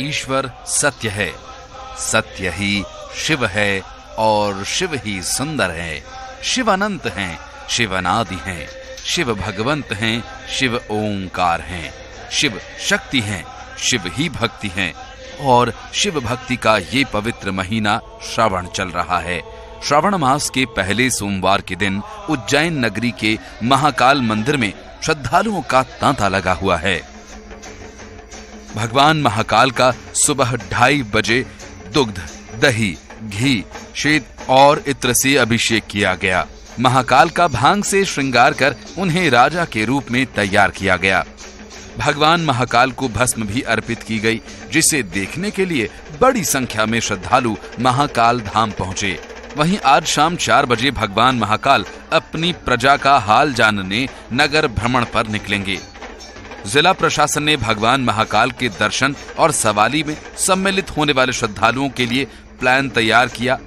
ईश्वर सत्य है, सत्य ही शिव है और शिव ही सुंदर है। शिव अनंत हैं, शिव अनादि हैं, शिव भगवंत हैं, शिव ओंकार हैं, शिव शक्ति हैं, शिव ही भक्ति हैं। और शिव भक्ति का ये पवित्र महीना श्रावण चल रहा है। श्रावण मास के पहले सोमवार के दिन उज्जैन नगरी के महाकाल मंदिर में श्रद्धालुओं का तांता लगा हुआ है। भगवान महाकाल का सुबह 2:30 बजे दुग्ध, दही, घी, श्वेत और इत्र से अभिषेक किया गया। महाकाल का भांग से श्रृंगार कर उन्हें राजा के रूप में तैयार किया गया। भगवान महाकाल को भस्म भी अर्पित की गई, जिसे देखने के लिए बड़ी संख्या में श्रद्धालु महाकाल धाम पहुंचे। वहीं आज शाम 4 बजे भगवान महाकाल अपनी प्रजा का हाल जानने नगर भ्रमण पर निकलेंगे। जिला प्रशासन ने भगवान महाकाल के दर्शन और सवारी में सम्मिलित होने वाले श्रद्धालुओं के लिए प्लान तैयार किया।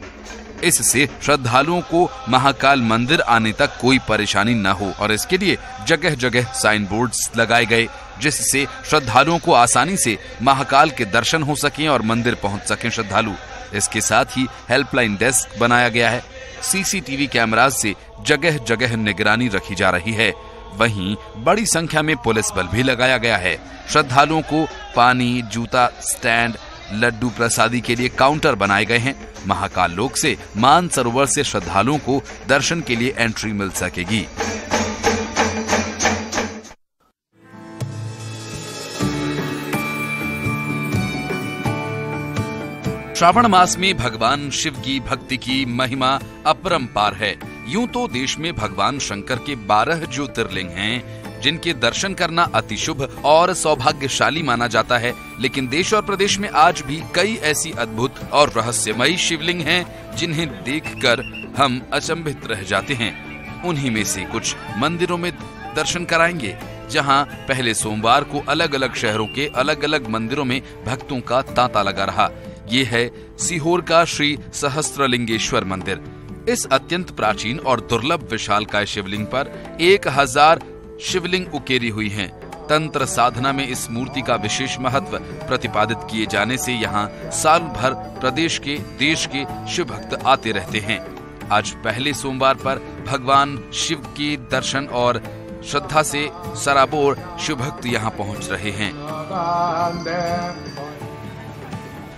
इससे श्रद्धालुओं को महाकाल मंदिर आने तक कोई परेशानी न हो और इसके लिए जगह जगह साइन बोर्ड्स लगाए गए, जिससे श्रद्धालुओं को आसानी से महाकाल के दर्शन हो सकें और मंदिर पहुंच सकें श्रद्धालु। इसके साथ ही हेल्पलाइन डेस्क बनाया गया है। सीसीटीवी कैमराज से जगह जगह निगरानी रखी जा रही है। वहीं बड़ी संख्या में पुलिस बल भी लगाया गया है। श्रद्धालुओं को पानी, जूता स्टैंड, लड्डू प्रसादी के लिए काउंटर बनाए गए हैं। महाकाल लोक से मानसरोवर से श्रद्धालुओं को दर्शन के लिए एंट्री मिल सकेगी। श्रावण मास में भगवान शिव की भक्ति की महिमा अपरंपार है। यूं तो देश में भगवान शंकर के 12 ज्योतिर्लिंग हैं, जिनके दर्शन करना अति शुभ और सौभाग्यशाली माना जाता है, लेकिन देश और प्रदेश में आज भी कई ऐसी अद्भुत और रहस्यमयी शिवलिंग हैं, जिन्हें देखकर हम अचंभित रह जाते हैं। उन्हीं में से कुछ मंदिरों में दर्शन कराएंगे, जहां पहले सोमवार को अलग अलग शहरों के अलग अलग मंदिरों में भक्तों का तांता लगा रहा। ये है सीहोर का श्री सहस्त्रलिंगेश्वर मंदिर। इस अत्यंत प्राचीन और दुर्लभ विशालकाय शिवलिंग पर 1000 शिवलिंग उकेरी हुई हैं। तंत्र साधना में इस मूर्ति का विशेष महत्व प्रतिपादित किए जाने से यहाँ साल भर प्रदेश के, देश के शिव भक्त आते रहते हैं। आज पहले सोमवार पर भगवान शिव के दर्शन और श्रद्धा से सराबोर शिव भक्त यहाँ पहुँच रहे हैं।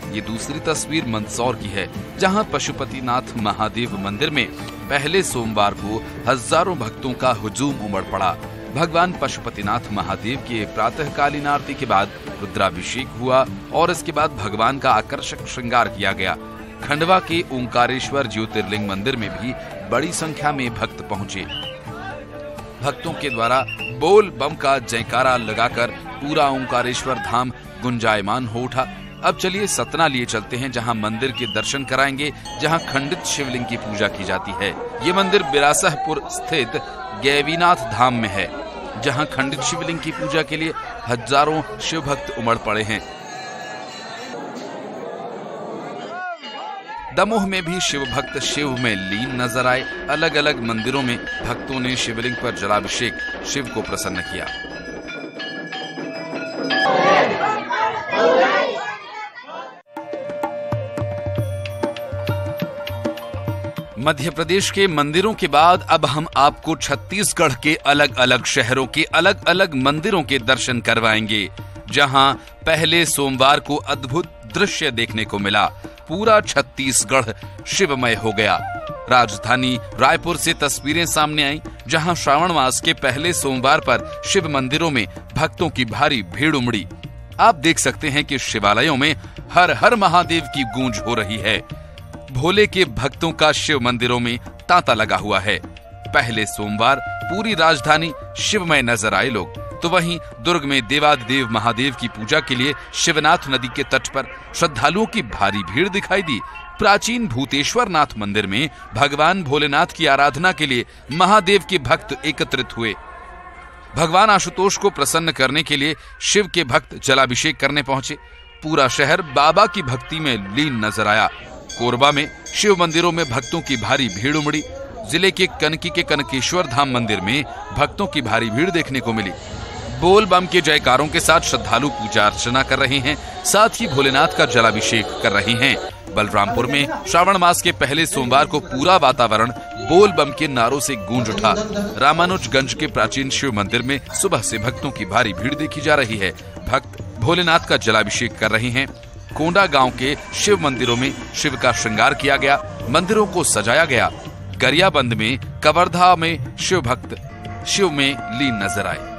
ये दूसरी तस्वीर मंदसौर की है, जहां पशुपतिनाथ महादेव मंदिर में पहले सोमवार को हजारों भक्तों का हुजूम उमड़ पड़ा। भगवान पशुपतिनाथ महादेव के प्रातःकालीन आरती के बाद रुद्राभिषेक हुआ और इसके बाद भगवान का आकर्षक श्रृंगार किया गया। खंडवा के ओंकारेश्वर ज्योतिर्लिंग मंदिर में भी बड़ी संख्या में भक्त पहुंचे। भक्तों के द्वारा बोल बम का जयकारा लगाकर पूरा ओंकारेश्वर धाम गुंजायमान हो उठा। अब चलिए सतना लिए चलते हैं, जहां मंदिर के दर्शन कराएंगे, जहां खंडित शिवलिंग की पूजा की जाती है। ये मंदिर बिरासहपुर स्थित गैवीनाथ धाम में है, जहां खंडित शिवलिंग की पूजा के लिए हजारों शिव भक्त उमड़ पड़े हैं। दमोह में भी शिव भक्त शिव में लीन नजर आए। अलग अलग मंदिरों में भक्तों ने शिवलिंग पर जलाभिषेक शिव को प्रसन्न किया। मध्य प्रदेश के मंदिरों के बाद अब हम आपको छत्तीसगढ़ के अलग अलग शहरों के अलग अलग मंदिरों के दर्शन करवाएंगे, जहां पहले सोमवार को अद्भुत दृश्य देखने को मिला। पूरा छत्तीसगढ़ शिवमय हो गया। राजधानी रायपुर से तस्वीरें सामने आई, जहां श्रावण मास के पहले सोमवार पर शिव मंदिरों में भक्तों की भारी भीड़ उमड़ी। आप देख सकते हैं कि शिवालयों में हर हर महादेव की गूंज हो रही है। भोले के भक्तों का शिव मंदिरों में तांता लगा हुआ है। पहले सोमवार पूरी राजधानी शिवमय नजर आए लोग, तो वहीं दुर्ग में देवादिदेव महादेव की पूजा के लिए शिवनाथ नदी के तट पर श्रद्धालुओं की भारी भीड़ दिखाई दी। प्राचीन भूतेश्वर नाथ मंदिर में भगवान भोलेनाथ की आराधना के लिए महादेव के भक्त एकत्रित हुए। भगवान आशुतोष को प्रसन्न करने के लिए शिव के भक्त जलाभिषेक करने पहुंचे। पूरा शहर बाबा की भक्ति में लीन नजर आया। कोरबा में शिव मंदिरों में भक्तों की भारी भीड़ उमड़ी। जिले के कनकी के कनकेश्वर धाम मंदिर में भक्तों की भारी भीड़ देखने को मिली। बोल बम के जयकारों के साथ श्रद्धालु पूजा अर्चना कर रहे हैं, साथ ही भोलेनाथ का जलाभिषेक कर रहे हैं। बलरामपुर में श्रावण मास के पहले सोमवार को पूरा वातावरण बोल बम के नारों से गूंज उठा। रामानुजगंज के प्राचीन शिव मंदिर में सुबह से भक्तों की भारी भीड़ देखी जा रही है। भक्त भोलेनाथ का जलाभिषेक कर रहे हैं। कोंडा गांव के शिव मंदिरों में शिव का श्रृंगार किया गया, मंदिरों को सजाया गया। गरियाबंद में कवर्धा में शिव भक्त शिव में लीन नजर आए।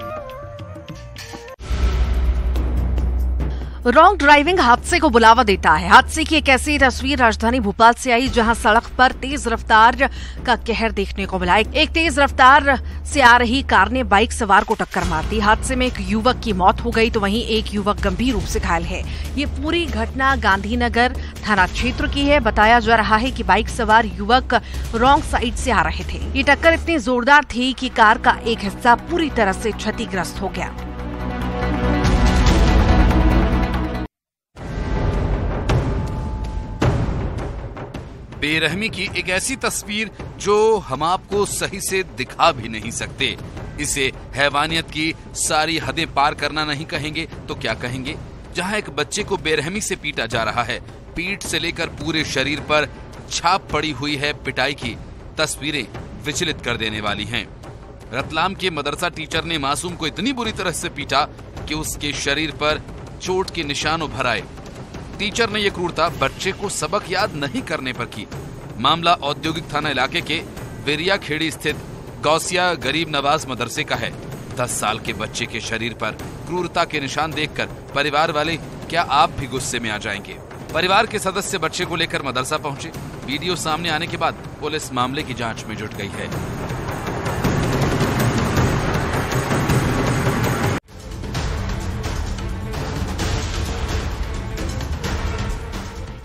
रॉन्ग ड्राइविंग हादसे को बुलावा देता है। हादसे की एक ऐसी तस्वीर राजधानी भोपाल से आई जहां सड़क पर तेज रफ्तार का कहर देखने को मिला। एक तेज रफ्तार से आ रही कार ने बाइक सवार को टक्कर मार दी। हादसे में एक युवक की मौत हो गई तो वहीं एक युवक गंभीर रूप से घायल है। ये पूरी घटना गांधीनगर थाना क्षेत्र की है। बताया जा रहा है कि बाइक सवार युवक रॉन्ग साइड से आ रहे थे। ये टक्कर इतनी जोरदार थी कि कार का एक हिस्सा पूरी तरह से क्षतिग्रस्त हो गया। बेरहमी की एक ऐसी तस्वीर जो हम आपको सही से दिखा भी नहीं सकते। इसे हैवानियत की सारी हदें पार करना नहीं कहेंगे तो क्या कहेंगे। जहां एक बच्चे को बेरहमी से पीटा जा रहा है, पीठ से लेकर पूरे शरीर पर छाप पड़ी हुई है पिटाई की। तस्वीरें विचलित कर देने वाली हैं। रतलाम के मदरसा टीचर ने मासूम को इतनी बुरी तरह से पीटा कि उसके शरीर पर चोट के निशान उभर आए। टीचर ने यह क्रूरता बच्चे को सबक याद नहीं करने पर की। मामला औद्योगिक थाना इलाके के वेरिया खेड़ी स्थित गौसिया गरीब नवाज मदरसे का है। 10 साल के बच्चे के शरीर पर क्रूरता के निशान देखकर परिवार वाले क्या आप भी गुस्से में आ जाएंगे। परिवार के सदस्य बच्चे को लेकर मदरसा पहुंचे। वीडियो सामने आने के बाद पुलिस मामले की जांच में जुट गई है।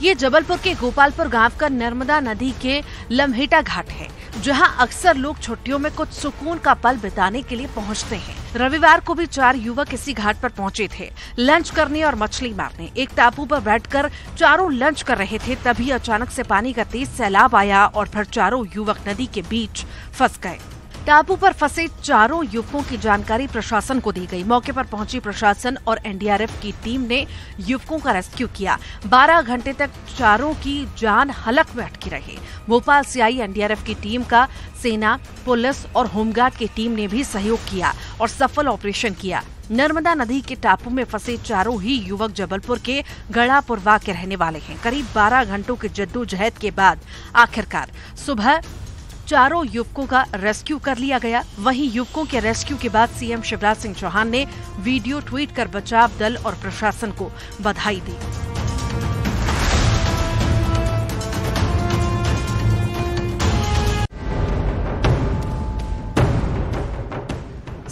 ये जबलपुर के गोपालपुर गांव का नर्मदा नदी के लम्हेटा घाट है, जहां अक्सर लोग छुट्टियों में कुछ सुकून का पल बिताने के लिए पहुंचते हैं। रविवार को भी 4 युवक इसी घाट पर पहुंचे थे, लंच करने और मछली मारने। एक टापू पर बैठकर चारों लंच कर रहे थे, तभी अचानक से पानी का तेज सैलाब आया और फिर चारों युवक नदी के बीच फंस गए। टापू पर फंसे चारों युवकों की जानकारी प्रशासन को दी गई। मौके पर पहुंची प्रशासन और एनडीआरएफ की टीम ने युवकों का रेस्क्यू किया। 12 घंटे तक चारों की जान हलक में अटकी रही। भोपाल से आई एनडीआरएफ की टीम का सेना, पुलिस और होमगार्ड की टीम ने भी सहयोग किया और सफल ऑपरेशन किया। नर्मदा नदी के टापू में फंसे चारों ही युवक जबलपुर के गढ़ापुरवा के रहने वाले हैं। करीब 12 घंटों की जद्दोजहद के बाद आखिरकार सुबह चारों युवकों का रेस्क्यू कर लिया गया। वहीं युवकों के रेस्क्यू के बाद सीएम शिवराज सिंह चौहान ने वीडियो ट्वीट कर बचाव दल और प्रशासन को बधाई दी।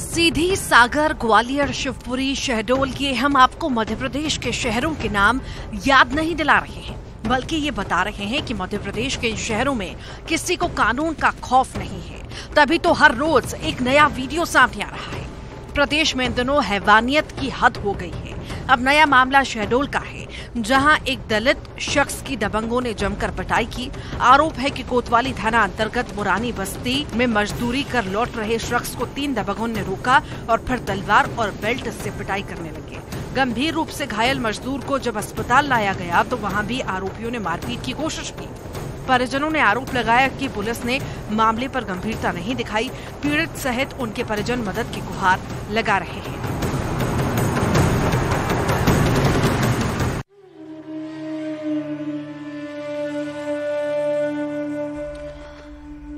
सीधी, सागर, ग्वालियर, शिवपुरी, शहडोल, ये हम आपको मध्य प्रदेश के शहरों के नाम याद नहीं दिला रहे हैं, बल्कि ये बता रहे हैं कि मध्य प्रदेश के शहरों में किसी को कानून का खौफ नहीं है। तभी तो हर रोज एक नया वीडियो सामने आ रहा है। प्रदेश में इन दिनों हैवानियत की हद हो गई है। अब नया मामला शहडोल का है, जहां एक दलित शख्स की दबंगों ने जमकर पिटाई की। आरोप है कि कोतवाली थाना अंतर्गत मुरानी बस्ती में मजदूरी कर लौट रहे शख्स को 3 दबंगों ने रोका और फिर तलवार और बेल्ट से पिटाई करने लगे। गंभीर रूप से घायल मजदूर को जब अस्पताल लाया गया तो वहां भी आरोपियों ने मारपीट की कोशिश की। परिजनों ने आरोप लगाया कि पुलिस ने मामले पर गंभीरता नहीं दिखाई। पीड़ित सहित उनके परिजन मदद की गुहार लगा रहे हैं।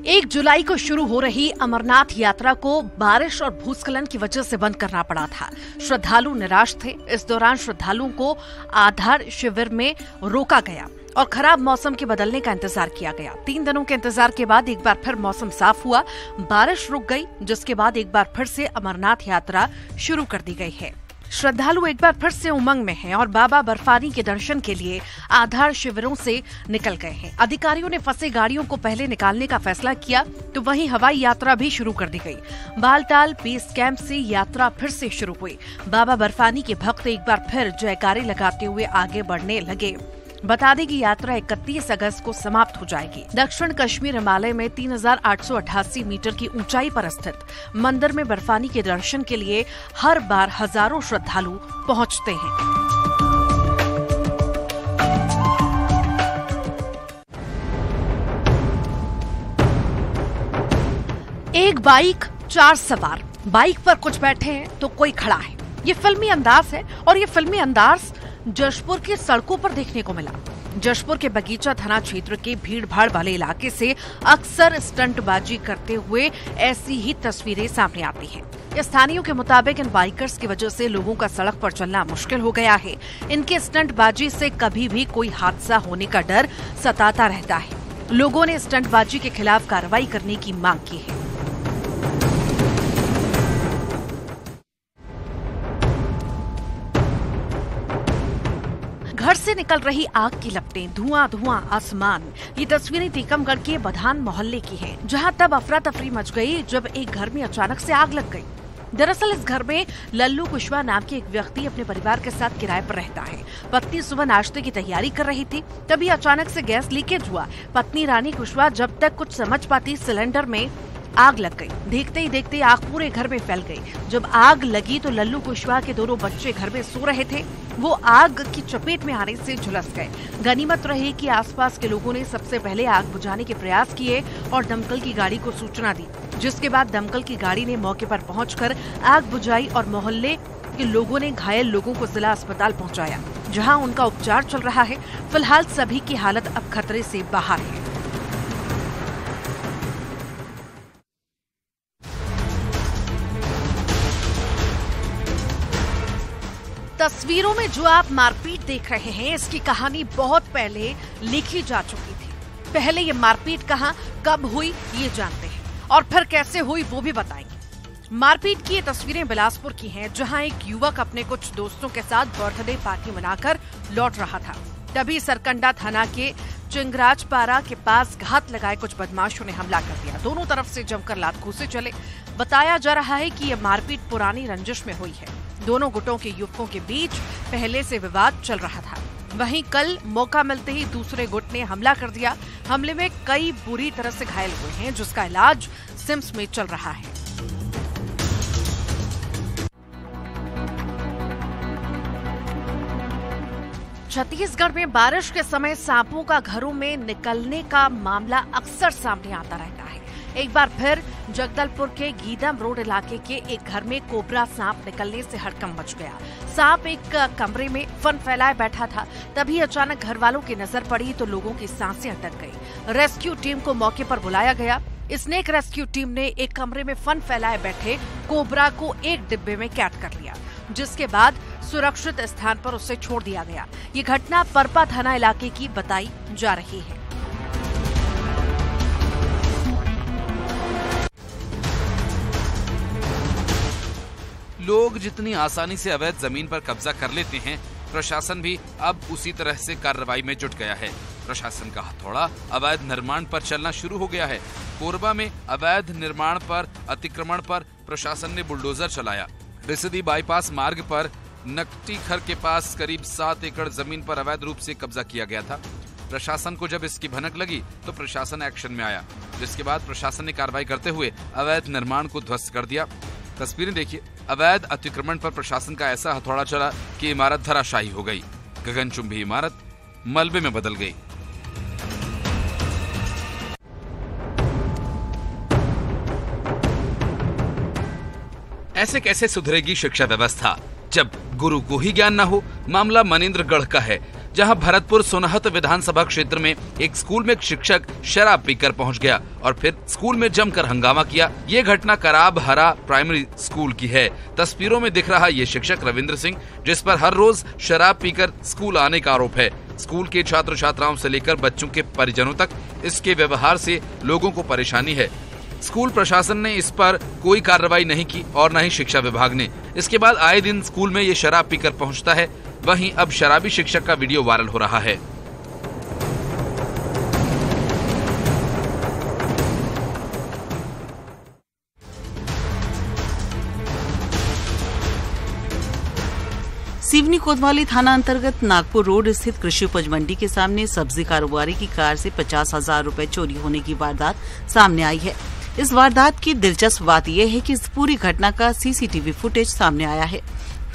1 जुलाई को शुरू हो रही अमरनाथ यात्रा को बारिश और भूस्खलन की वजह से बंद करना पड़ा था। श्रद्धालु निराश थे। इस दौरान श्रद्धालुओं को आधार शिविर में रोका गया और खराब मौसम के बदलने का इंतजार किया गया। 3 दिनों के इंतजार के बाद एक बार फिर मौसम साफ हुआ, बारिश रुक गई, जिसके बाद एक बार फिर से अमरनाथ यात्रा शुरू कर दी गई है। श्रद्धालु एक बार फिर से उमंग में हैं और बाबा बर्फानी के दर्शन के लिए आधार शिविरों से निकल गए हैं। अधिकारियों ने फंसे गाड़ियों को पहले निकालने का फैसला किया तो वहीं हवाई यात्रा भी शुरू कर दी गई। बालटाल बेस कैंप से यात्रा फिर से शुरू हुई। बाबा बर्फानी के भक्त एक बार फिर जयकारे लगाते हुए आगे बढ़ने लगे। बता दें कि यात्रा 31 अगस्त को समाप्त हो जाएगी। दक्षिण कश्मीर हिमालय में 3888 मीटर की ऊंचाई पर स्थित मंदिर में बर्फानी के दर्शन के लिए हर बार हजारों श्रद्धालु पहुंचते हैं। एक बाइक, 4 सवार। बाइक पर कुछ बैठे हैं तो कोई खड़ा है। ये फिल्मी अंदाज है और ये फिल्मी अंदाज जशपुर की सड़कों पर देखने को मिला। जशपुर के बगीचा थाना क्षेत्र के भीड़ भाड़ वाले इलाके से अक्सर स्टंटबाजी करते हुए ऐसी ही तस्वीरें सामने आती हैं। स्थानीयों के मुताबिक इन बाइकर्स की वजह से लोगों का सड़क पर चलना मुश्किल हो गया है। इनके स्टंटबाजी से कभी भी कोई हादसा होने का डर सताता रहता है। लोगों ने स्टंटबाजी के खिलाफ कार्रवाई करने की मांग की है। घर से निकल रही आग की लपटें, धुआं धुआं आसमान। ये तस्वीरें टीकमगढ़ के बधान मोहल्ले की हैं, जहां तब अफरा तफरी मच गई जब एक घर में अचानक से आग लग गई। दरअसल इस घर में लल्लू कुशवाहा नाम के एक व्यक्ति अपने परिवार के साथ किराए पर रहता है। पत्नी सुबह नाश्ते की तैयारी कर रही थी, तभी अचानक से गैस लीकेज हुआ। पत्नी रानी कुशवाहा जब तक कुछ समझ पाती, सिलेंडर में आग लग गई। देखते ही देखते आग पूरे घर में फैल गई। जब आग लगी तो लल्लू कुशवाहा के दोनों बच्चे घर में सो रहे थे। वो आग की चपेट में आने से झुलस गए। गनीमत रही कि आसपास के लोगों ने सबसे पहले आग बुझाने के प्रयास किए और दमकल की गाड़ी को सूचना दी, जिसके बाद दमकल की गाड़ी ने मौके पर पहुंचकर आग बुझाई और मोहल्ले के लोगों ने घायल लोगों को जिला अस्पताल पहुंचाया, जहां उनका उपचार चल रहा है। फिलहाल सभी की हालत अब खतरे से बाहर है। तस्वीरों में जो आप मारपीट देख रहे हैं, इसकी कहानी बहुत पहले लिखी जा चुकी थी। पहले ये मारपीट कहां, कब हुई ये जानते हैं, और फिर कैसे हुई वो भी बताएंगे। मारपीट की ये तस्वीरें बिलासपुर की हैं, जहां एक युवक अपने कुछ दोस्तों के साथ बर्थडे पार्टी मनाकर लौट रहा था। तभी सरकंडा थाना के चिंगराजपारा के पास घात लगाए कुछ बदमाशों ने हमला कर दिया। दोनों तरफ से जमकर लात घूंसे चले। बताया जा रहा है कि ये मारपीट पुरानी रंजिश में हुई है। दोनों गुटों के युवकों के बीच पहले से विवाद चल रहा था। वहीं कल मौका मिलते ही दूसरे गुट ने हमला कर दिया। हमले में कई बुरी तरह से घायल हुए हैं, जिसका इलाज सिम्स में चल रहा है। छत्तीसगढ़ में बारिश के समय सांपों का घरों में निकलने का मामला अक्सर सामने आता रहता है। एक बार फिर जगदलपुर के गीदम रोड इलाके के एक घर में कोबरा सांप निकलने से हड़कंप मच गया। सांप एक कमरे में फन फैलाए बैठा था। तभी अचानक घर वालों की नजर पड़ी तो लोगों की सांसें अटक गई। रेस्क्यू टीम को मौके पर बुलाया गया। स्नेक रेस्क्यू टीम ने एक कमरे में फन फैलाए बैठे कोबरा को एक डिब्बे में कैद कर लिया, जिसके बाद सुरक्षित स्थान पर उसे छोड़ दिया गया। ये घटना परपा थाना इलाके की बताई जा रही है। लोग जितनी आसानी से अवैध जमीन पर कब्जा कर लेते हैं, प्रशासन भी अब उसी तरह से कार्रवाई में जुट गया है। प्रशासन का हथौड़ा अवैध निर्माण पर चलना शुरू हो गया है। कोरबा में अवैध निर्माण पर अतिक्रमण पर प्रशासन ने बुलडोजर चलाया। रिसदी बाईपास मार्ग पर नकटीखर के पास करीब 7 एकड़ जमीन पर अवैध रूप से कब्जा किया गया था। प्रशासन को जब इसकी भनक लगी तो प्रशासन एक्शन में आया, जिसके बाद प्रशासन ने कार्रवाई करते हुए अवैध निर्माण को ध्वस्त कर दिया। तस्वीरें देखिए, अवैध अतिक्रमण पर प्रशासन का ऐसा हथौड़ा चला कि इमारत धराशायी हो गई। गगनचुंबी इमारत मलबे में बदल गई। ऐसे कैसे सुधरेगी शिक्षा व्यवस्था जब गुरु को ही ज्ञान न हो। मामला मनेन्द्रगढ़ का है, जहां भरतपुर सोनहत विधानसभा क्षेत्र में एक स्कूल में एक शिक्षक शराब पीकर पहुंच गया और फिर स्कूल में जमकर हंगामा किया। ये घटना कराब हरा प्राइमरी स्कूल की है। तस्वीरों में दिख रहा ये शिक्षक रविंद्र सिंह, जिस पर हर रोज शराब पीकर स्कूल आने का आरोप है। स्कूल के छात्र छात्राओं से लेकर बच्चों के परिजनों तक इसके व्यवहार से लोगों को परेशानी है। स्कूल प्रशासन ने इस पर कोई कार्रवाई नहीं की और न ही शिक्षा विभाग ने। इसके बाद आए दिन स्कूल में ये शराब पीकर पहुंचता है। वहीं अब शराबी शिक्षक का वीडियो वायरल हो रहा है। सिवनी कोतवाली थाना अंतर्गत नागपुर रोड स्थित कृषि उपज मंडी के सामने सब्जी कारोबारी की कार से 50,000 रुपए चोरी होने की वारदात सामने आई है। इस वारदात की दिलचस्प बात यह है कि इस पूरी घटना का सीसीटीवी फुटेज सामने आया है।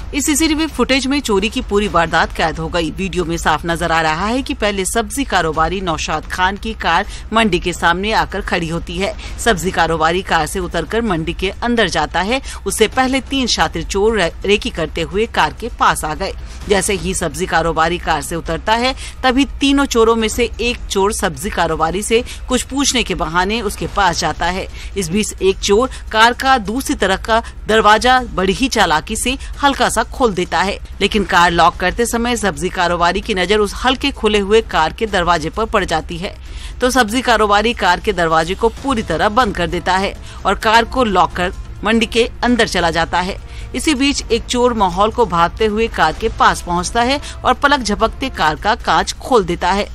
इस सीसीटीवी फुटेज में चोरी की पूरी वारदात कैद हो गई। वीडियो में साफ नजर आ रहा है कि पहले सब्जी कारोबारी नौशाद खान की कार मंडी के सामने आकर खड़ी होती है। सब्जी कारोबारी कार से उतरकर मंडी के अंदर जाता है। उससे पहले 3 शातिर चोर रेकी करते हुए कार के पास आ गए। जैसे ही सब्जी कारोबारी कार से उतरता है, तभी तीनों चोरों में से एक चोर सब्जी कारोबारी से कुछ पूछने के बहाने उसके पास जाता है। इस बीच एक चोर कार का दूसरी तरफ का दरवाजा बड़ी ही चालाकी से हल्का सा खोल देता है, लेकिन कार लॉक करते समय सब्जी कारोबारी की नजर उस हल्के खुले हुए कार के दरवाजे पर पड़ जाती है। तो सब्जी कारोबारी कार के दरवाजे को पूरी तरह बंद कर देता है और कार को लॉक कर मंडी के अंदर चला जाता है। इसी बीच एक चोर माहौल को भागते हुए कार के पास पहुंचता है और पलक झपकते कार का कांच खोल देता है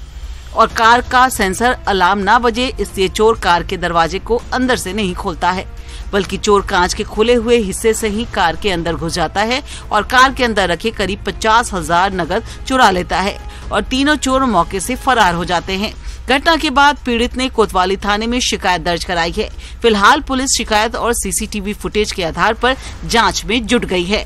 और कार का सेंसर अलार्म ना बजे, इसलिए चोर कार के दरवाजे को अंदर से नहीं खोलता है, बल्कि चोर कांच के खुले हुए हिस्से से ही कार के अंदर घुस जाता है और कार के अंदर रखे करीब 50,000 नकद चुरा लेता है और तीनों चोर मौके से फरार हो जाते हैं। घटना के बाद पीड़ित ने कोतवाली थाने में शिकायत दर्ज कराई है। फिलहाल पुलिस शिकायत और सीसीटीवी फुटेज के आधार पर जांच में जुट गई है।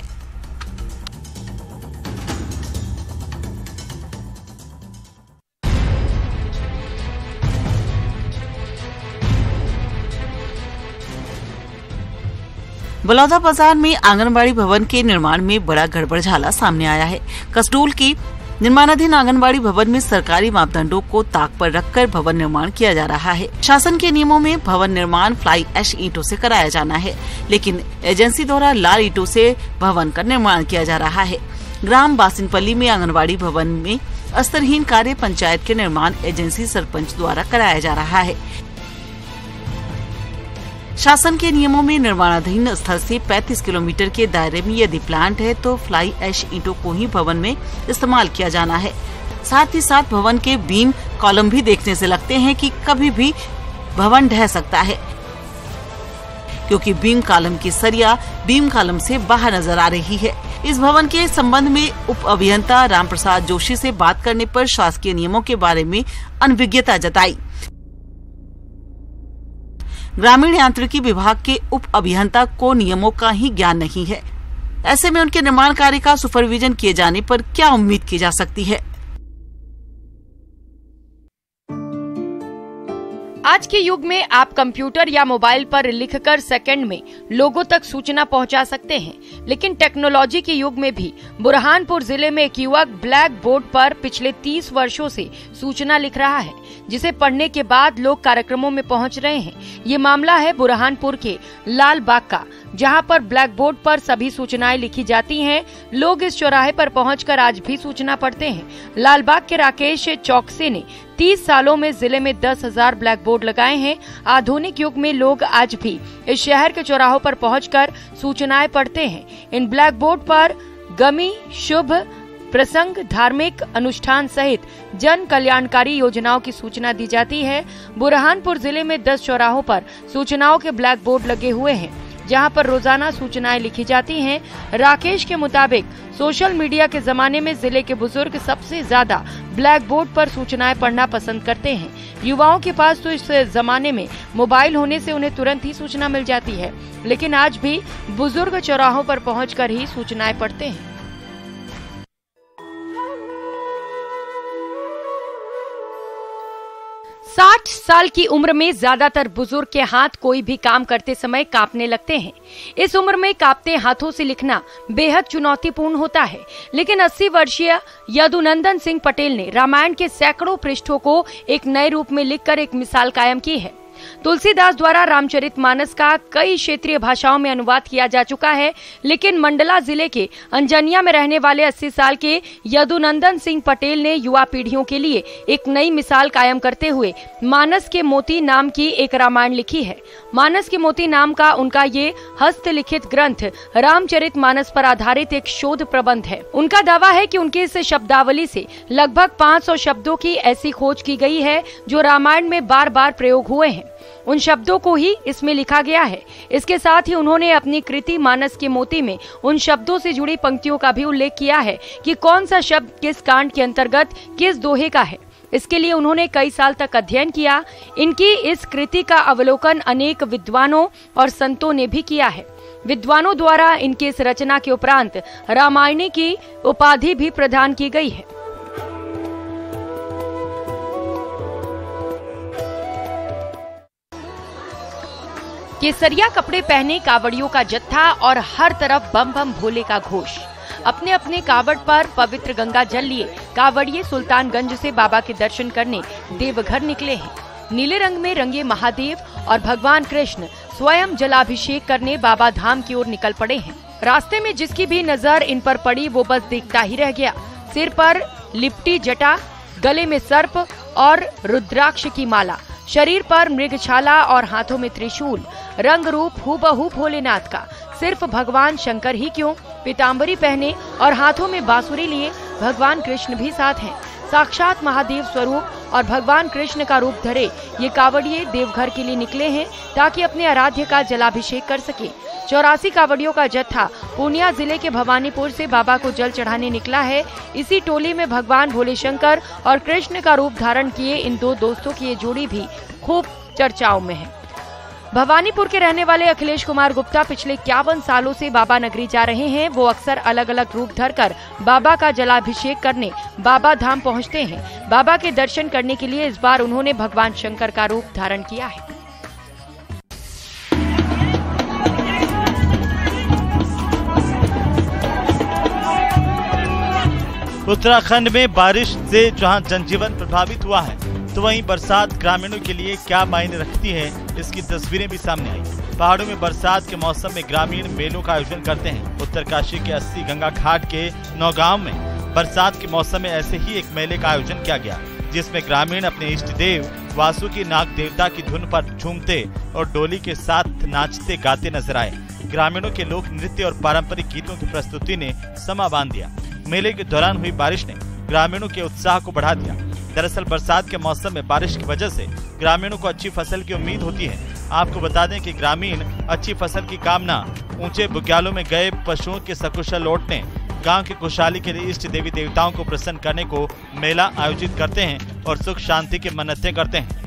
बलौदा बाजार में आंगनबाड़ी भवन के निर्माण में बड़ा गड़बड़झाला सामने आया है। कसडोल की निर्माणाधीन आंगनबाड़ी भवन में सरकारी मापदंडों को ताक पर रखकर भवन निर्माण किया जा रहा है। शासन के नियमों में भवन निर्माण फ्लाई ऐश ईंटों से कराया जाना है, लेकिन एजेंसी द्वारा लाल ईंटों से भवन का निर्माण किया जा रहा है। ग्राम बासिनपल्ली में आंगनबाड़ी भवन में अस्तरहीन कार्य पंचायत के निर्माण एजेंसी सरपंच द्वारा कराया जा रहा है। शासन के नियमों में निर्माणाधीन स्थल से 35 किलोमीटर के दायरे में यदि प्लांट है तो फ्लाई ऐश ईंटों को ही भवन में इस्तेमाल किया जाना है। साथ ही साथ भवन के बीम कॉलम भी देखने से लगते हैं कि कभी भी भवन ढह सकता है, क्योंकि बीम कॉलम की सरिया बीम कॉलम से बाहर नजर आ रही है। इस भवन के संबंध में उप अभियंता राम प्रसाद जोशी से बात करने पर शासकीय नियमों के बारे में अनभिज्ञता जताई। ग्रामीण यांत्रिकी विभाग के उप अभियंता को नियमों का ही ज्ञान नहीं है। ऐसे में उनके निर्माण कार्य का सुपरविजन किए जाने पर क्या उम्मीद की जा सकती है। आज के युग में आप कंप्यूटर या मोबाइल पर लिखकर सेकंड में लोगों तक सूचना पहुंचा सकते हैं, लेकिन टेक्नोलॉजी के युग में भी बुरहानपुर जिले में एक युवक ब्लैक बोर्ड पर पिछले 30 वर्षों से सूचना लिख रहा है, जिसे पढ़ने के बाद लोग कार्यक्रमों में पहुंच रहे हैं। ये मामला है बुरहानपुर के लाल बाग का, जहां पर ब्लैक बोर्ड पर सभी सूचनाएं लिखी जाती हैं। लोग इस चौराहे पर पहुंचकर आज भी सूचना पढ़ते हैं। लाल बाग के राकेश चौकसे ने 30 सालों में जिले में 10,000 ब्लैक बोर्ड लगाए हैं। आधुनिक युग में लोग आज भी इस शहर के चौराहों पर पहुंचकर सूचनाएं पढ़ते हैं। इन ब्लैक बोर्ड पर गमी, शुभ प्रसंग, धार्मिक अनुष्ठान सहित जन कल्याणकारी योजनाओं की सूचना दी जाती है। बुरहानपुर जिले में 10 चौराहों पर सूचनाओं के ब्लैक बोर्ड लगे हुए हैं, जहां पर रोजाना सूचनाएं लिखी जाती हैं। राकेश के मुताबिक सोशल मीडिया के जमाने में जिले के बुजुर्ग सबसे ज्यादा ब्लैक बोर्ड पर सूचनाएं पढ़ना पसंद करते हैं। युवाओं के पास तो इस जमाने में मोबाइल होने से उन्हें तुरंत ही सूचना मिल जाती है, लेकिन आज भी बुजुर्ग चौराहों पर पहुंचकर ही सूचनाएं पढ़ते हैं। 60 साल की उम्र में ज्यादातर बुजुर्ग के हाथ कोई भी काम करते समय कांपने लगते हैं। इस उम्र में कांपते हाथों से लिखना बेहद चुनौतीपूर्ण होता है, लेकिन 80 वर्षीय यदुनंदन सिंह पटेल ने रामायण के सैकड़ों पृष्ठों को एक नए रूप में लिखकर एक मिसाल कायम की है। तुलसीदास द्वारा रामचरितमानस का कई क्षेत्रीय भाषाओं में अनुवाद किया जा चुका है, लेकिन मंडला जिले के अंजनिया में रहने वाले 80 साल के यदुनंदन सिंह पटेल ने युवा पीढ़ियों के लिए एक नई मिसाल कायम करते हुए मानस के मोती नाम की एक रामायण लिखी है। मानस के मोती नाम का उनका ये हस्तलिखित ग्रंथ रामचरितमानस पर आधारित एक शोध प्रबंध है। उनका दावा है कि उनकी इस शब्दावली से लगभग 500 शब्दों की ऐसी खोज की गई है जो रामायण में बार बार प्रयोग हुए हैं। उन शब्दों को ही इसमें लिखा गया है। इसके साथ ही उन्होंने अपनी कृति मानस के मोती में उन शब्दों से जुड़ी पंक्तियों का भी उल्लेख किया है कि कौन सा शब्द किस कांड के अंतर्गत किस दोहे का है। इसके लिए उन्होंने कई साल तक अध्ययन किया। इनकी इस कृति का अवलोकन अनेक विद्वानों और संतों ने भी किया है। विद्वानों द्वारा इनकी इस रचना के उपरांत रामायणी की उपाधि भी प्रदान की गई है। केसरिया कपड़े पहने कावड़ियों का जत्था और हर तरफ बम बम भोले का घोष। अपने अपने कावड़ पर पवित्र गंगा जल लिए कावड़िए सुल्तानगंज से बाबा के दर्शन करने देवघर निकले हैं। नीले रंग में रंगे महादेव और भगवान कृष्ण स्वयं जलाभिषेक करने बाबा धाम की ओर निकल पड़े हैं। रास्ते में जिसकी भी नजर इन पर पड़ी वो बस देखता ही रह गया। सिर पर लिपटी जटा, गले में सर्प और रुद्राक्ष की माला, शरीर पर मृगछाला और हाथों में त्रिशूल, रंग रूप हूबहू भोलेनाथ का। सिर्फ भगवान शंकर ही क्यों, पीताम्बरी पहने और हाथों में बांसुरी लिए भगवान कृष्ण भी साथ हैं। साक्षात महादेव स्वरूप और भगवान कृष्ण का रूप धरे ये कावड़िए देवघर के लिए निकले हैं ताकि अपने आराध्य का जलाभिषेक कर सके। 84 कावड़ियों का जत्था पूर्णिया जिले के भवानीपुर से बाबा को जल चढ़ाने निकला है। इसी टोली में भगवान भोले शंकर और कृष्ण का रूप धारण किए इन दो दोस्तों की ये जोड़ी भी खूब चर्चाओं में है। भवानीपुर के रहने वाले अखिलेश कुमार गुप्ता पिछले 51 सालों से बाबा नगरी जा रहे हैं। वो अक्सर अलग अलग रूप धरकर बाबा का जलाभिषेक करने बाबा धाम पहुंचते हैं। बाबा के दर्शन करने के लिए इस बार उन्होंने भगवान शंकर का रूप धारण किया है। उत्तराखंड में बारिश से जहां जनजीवन प्रभावित हुआ है, तो वहीं बरसात ग्रामीणों के लिए क्या मायने रखती है, इसकी तस्वीरें भी सामने आई। पहाड़ों में बरसात के मौसम में ग्रामीण मेलों का आयोजन करते हैं। उत्तरकाशी के 80 गंगा घाट के नौगांव में बरसात के मौसम में ऐसे ही एक मेले का आयोजन किया गया, जिसमें ग्रामीण अपने इष्ट देव वासुकी नाग देवता की धुन पर झूमते और डोली के साथ नाचते गाते नजर आए। ग्रामीणों के लोक नृत्य और पारंपरिक गीतों की प्रस्तुति ने समा बांध दिया। मेले के दौरान हुई बारिश ने ग्रामीणों के उत्साह को बढ़ा दिया। दरअसल बरसात के मौसम में बारिश की वजह से ग्रामीणों को अच्छी फसल की उम्मीद होती है। आपको बता दें कि ग्रामीण अच्छी फसल की कामना, ऊंचे बुग्यालों में गए पशुओं के सकुशल लौटने, गांव की खुशहाली के लिए इष्ट देवी देवताओं को प्रसन्न करने को मेला आयोजित करते हैं और सुख शांति की मन्नतें करते हैं।